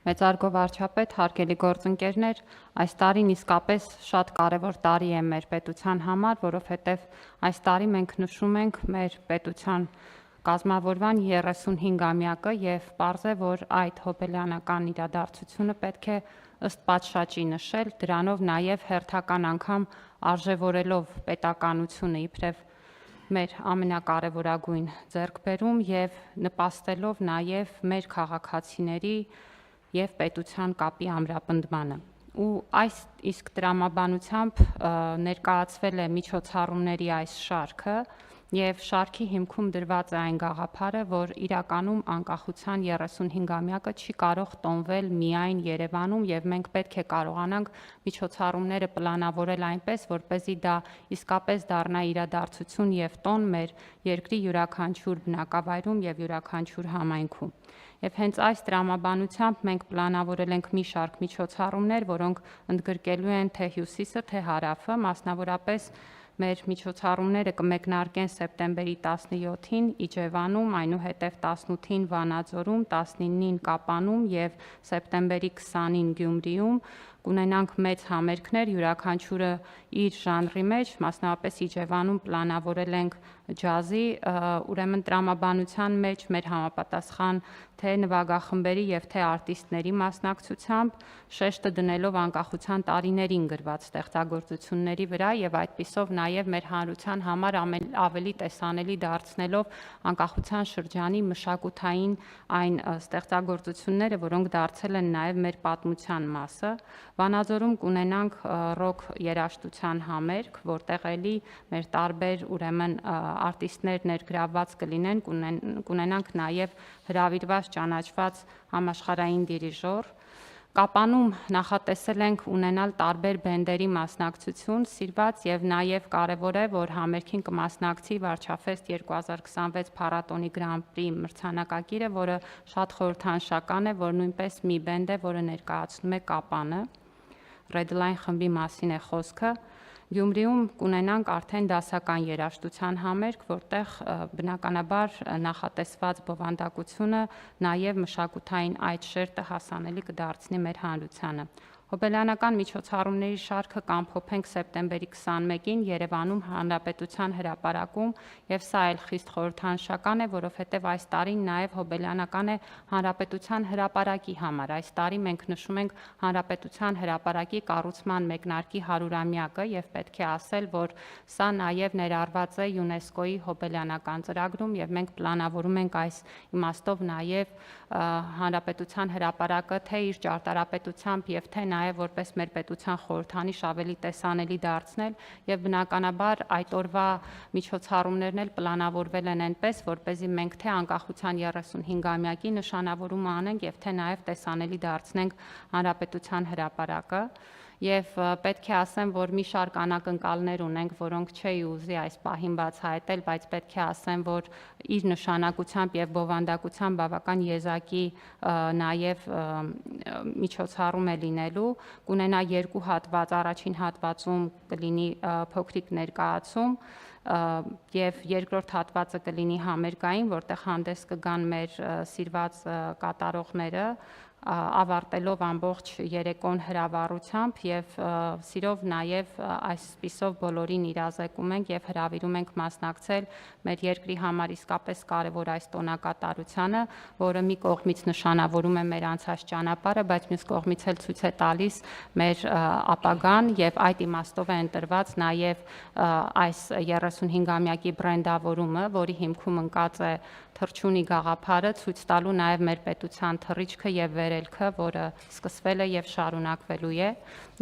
Մեծարգո վարչապետ, հարգելի գործընկերներ, այս տարին իսկապես շատ կարևոր տարի է մեր պետության համար, որովհետև այս տարի մենք նշում ենք մեր պետության կազմավորման 35-ամյակը եւ պարզ է, որ այդ հոբելյանական իրադարձությունը պետք է ըստ պատշաճի նշել, դրանով նաեւ հերթական անգամ արժևորելով պետականությունը իբրև մեր ամենակարևորագույն ձեռքբերում եւ նպաստելով նաեւ մեր քաղաքացիների եւ պետության կապի ամրապնդմանը։ Ու այս իսկ տրամաբանությամբ ներկայացվել է միջոցառումների այս շարքը եւ շարքի հիմքում դրված է այն գաղափարը, որ իրականում անկախության 35-ամյակը չի կարող տոնվել միայն Երևանում եւ մենք պետք է կարողանանք միջոցառումները պլանավորել այնպես, որպեսզի դա իսկապես դառնա իրադարձություն եւ տոն մեր երկրի յուրաքանչյուր բնակավայրում եւ յուրաքանչյուր համայնքում։ Եվ հենց այս տրամաբանությամբ մենք պլանավորել ենք մի շարք միջոցառումներ, որոնք ընդգրկելու են թե հյուսիսը, թե հարավը, մասնավորապես մեր միջոցառումները կմեկնարկեն սեպտեմբերի 17-ին Իջևանում, այնուհետև 18-ին Վանաձորում, 19-ին Կապանում եւ սեպտեմբերի 20-ին Գյումրիում կունենանք մեծ համերգներ, յուրաքանչյուրը իր ժանրի մեջ, մասնավորապես Իջևանում պլանավորել ենք ջազի, ուրեմն տրամաբանության մեջ մեր համապատասխան թե նվագախմբերի եւ թե արտիստների մասնակցությամբ շեշտը դնելով անկախության տարիներին գրված ստեղծագործությունների վրա եւ այդպիսով նաեւ մեր հանրության համար ավելի տեսանելի դարձնելով անկախության շրջանի մշակութային այն ստեղծագործությունները, որոնք դարձել են նաեւ մեր պատմության մասը։ Վանաձորում կունենանք ռոք երաժշտության համերգ, որտեղ էլի մեր տարբեր ուրեմն արտիստներ ներգրավված կլինեն, կունենանք նաեւ հրավիրված ճանաչված համաշխարհային դիրիժոր։ Կապանում նախատեսել ենք ունենալ տարբեր բենդերի մասնակցություն, սիրված եւ նաեւ կարեւոր է, որ համերգին կմասնակցի Վարչաֆեստ 2026 փառատոնի Grand-Prix մրցանակակիրը, որը շատ խորհրդանշական է, որ նույնպես մի բենդ է, որը ներկայացնում է Կապանը։ Red Line խմբի մասին է խոսքը։ Գյումրիում կունենանք արդեն դասական երաժշտության համերգ, որտեղ բնականաբար նախատեսված բովանդակությունը նաև մշակութային այդ շերտը հասանելի կդարձնի մեր հանրությանը։ Հոբելյանական միջոցառումների շարքը կամփոփենք սեպտեմբերի 21-ին Երևանում Հանրապետության հրապարակում եւ սա էլ խիստ խորհրդանշական է, որովհետեւ այս տարին նաեւ հոբելյանական է Հանրապետության հրապարակի համար։ Այս տարի մենք նշում ենք Հանրապետության հրապարակի կառուցման մեկնարկի 100-ամյակը եւ պետք է ասել, որ սա նաեւ ներառված է ՅՈՒՆԵՍԿՕ-ի հոբելյանական ծրագրում եւ մենք պլանավորում ենք այս իմաստով նաեւ Հանրապետության հրապարակը թե իր ճարտարապետությամբ եւ թե նաև որպես մեր պետության խորհրդանիշ ավելի տեսանելի դարձնել եւ բնականաբար այդ օրվա միջոցառումներն էլ պլանավորվել են այնպես, որպեսզի մենք թե անկախության 35-ամյակի նշանավորումը անենք եւ թե նաև տեսանելի դարձնենք Հանրապետության հրապարակը։ Եվ պետք է ասեմ, որ մի շարք անակնկալներ ունենք, որոնք չէի ուզի այս պահին բացահայտել, բայց պետք է ասեմ, որ իր նշանակությամբ եւ բովանդակությամբ բավական եզակի նաեւ միջոցառում է լինելու, կունենա երկու հատված, առաջին հատվածում կլինի փոքրիկ ներկայացում եւ երկրորդ հատվածը կլինի համերգային, որտեղ հանդես կգան մեր սիրված կատարողները, ավարտելով ամբողջ երեկոն հրավառությամբ եւ սիրով նաեւ այսպիսով բոլորին իրազեկում ենք եւ հրավիրում ենք մասնակցել մեր երկրի համար իսկապես կարեւոր այս տոնակատարությանը, որը մի կողմից նշանավորում է մեր անցած ճանապարհը, բայց մյուս կողմից էլ ցույց է տալիս մեր ապագան եւ այդ իմաստով է ընտրված նաեւ այս 35-ամյակի բրենդավորումը, որի հիմքում ընկած է թռչունի գաղափարը, ցույց տալու նաև մեր պետության թռիչքը եւ վերելքը, որը սկսվել է եւ շարունակվելու է,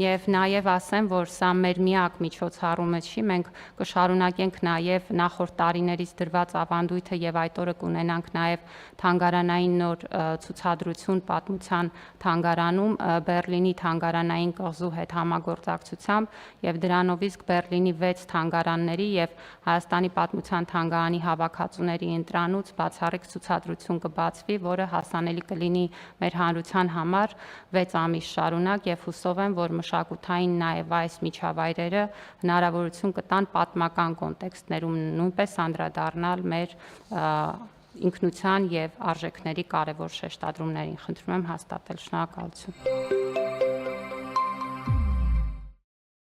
եւ նաև ասեմ, որ սա մեր միակ միջոցառումը չի, մենք կշարունակենք նաև նախորդ տարիներից դրված ավանդույթը եւ այդ օրը կունենանք նաև թանգարանային նոր ցուցադրություն պատմության թանգարանում Բեռլինի թանգարանային կղզու հետ համագործակցությամբ եւ դրանով իսկ Բեռլինի 6 թանգարանների եւ Հայաստանի պատմության թանգարանի հավաքածուների ընտրանուց բացառիկ ցուցադրություն կբացվի, որը հասանելի կլինի մեր հանրության համար 6 ամիս շարունակ եւ հուսով եմ, որ մշակութային նաեւ այս միջավայրերը հնարավորություն կտան պատմական կոնտեքստներում նույնպես անդրադառնալ մեր ինքնության եւ արժեքների կարեւոր շեշտադրումներին։ Խնդրում եմ հաստատել։ Շնորհակալություն։